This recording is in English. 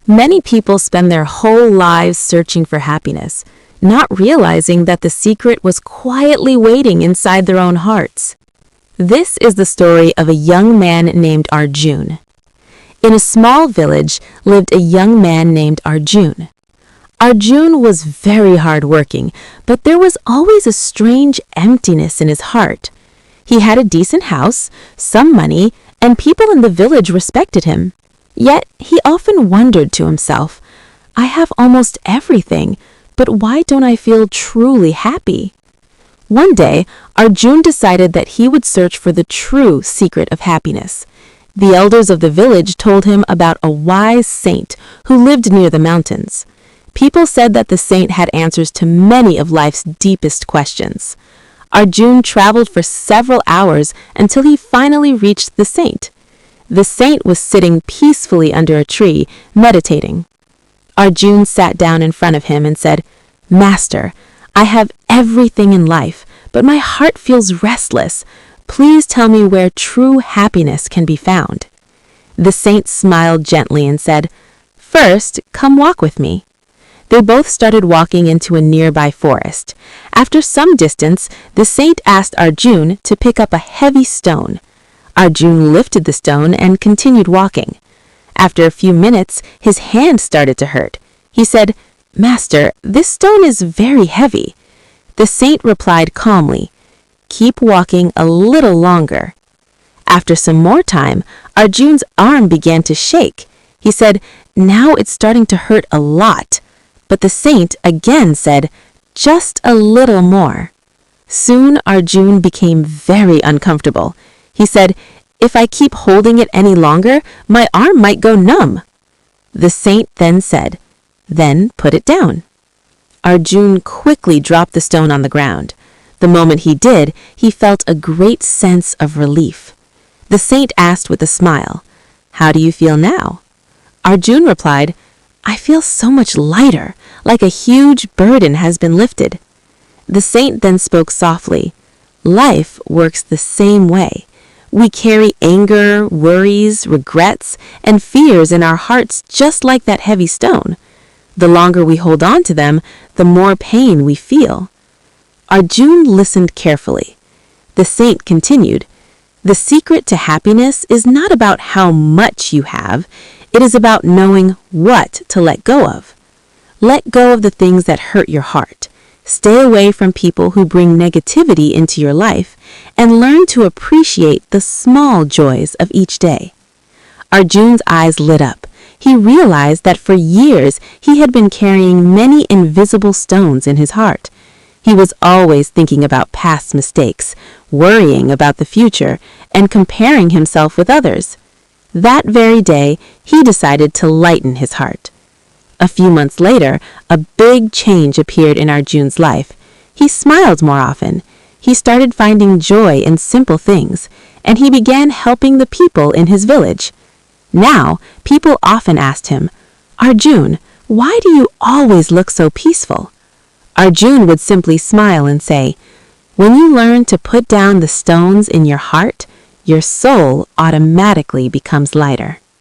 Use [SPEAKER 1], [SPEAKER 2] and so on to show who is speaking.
[SPEAKER 1] Many people spend their whole lives searching for happiness, not realizing that the secret was quietly waiting inside their own hearts. This is the story of a young man named Arjun. In a small village lived a young man named Arjun. Arjun was very hardworking, but there was always a strange emptiness in his heart. He had a decent house, some money, and people in the village respected him. Yet he often wondered to himself, I have almost everything, but why don't I feel truly happy? One day, Arjun decided that he would search for the true secret of happiness. The elders of the village told him about a wise saint who lived near the mountains. People said that the saint had answers to many of life's deepest questions. Arjun traveled for several hours until he finally reached the saint. The saint was sitting peacefully under a tree, meditating. Arjun sat down in front of him and said, Master, I have everything in life, but my heart feels restless. Please tell me where true happiness can be found. The saint smiled gently and said, First, come walk with me. They both started walking into a nearby forest. After some distance, the saint asked Arjun to pick up a heavy stone. Arjun lifted the stone and continued walking. After a few minutes, his hand started to hurt. He said, Master, this stone is very heavy. The saint replied calmly, Keep walking a little longer. After some more time, Arjun's arm began to shake. He said, Now it's starting to hurt a lot. But the saint again said, Just a little more. Soon Arjun became very uncomfortable. He said, If I keep holding it any longer, my arm might go numb. The saint then said, Then put it down. Arjun quickly dropped the stone on the ground. The moment he did, he felt a great sense of relief. The saint asked with a smile, How do you feel now? Arjun replied, I feel so much lighter, like a huge burden has been lifted. The saint then spoke softly, Life works the same way. We carry anger, worries, regrets, and fears in our hearts just like that heavy stone. The longer we hold on to them, the more pain we feel. Arjun listened carefully. The saint continued, The secret to happiness is not about how much you have, it is about knowing what to let go of. Let go of the things that hurt your heart. Stay away from people who bring negativity into your life, and learn to appreciate the small joys of each day. Arjun's eyes lit up. He realized that for years he had been carrying many invisible stones in his heart. He was always thinking about past mistakes, worrying about the future, and comparing himself with others. That very day, he decided to lighten his heart. A few months later, a big change appeared in Arjun's life. He smiled more often. He started finding joy in simple things, and he began helping the people in his village. Now, people often asked him, Arjun, why do you always look so peaceful? Arjun would simply smile and say, When you learn to put down the stones in your heart, your soul automatically becomes lighter.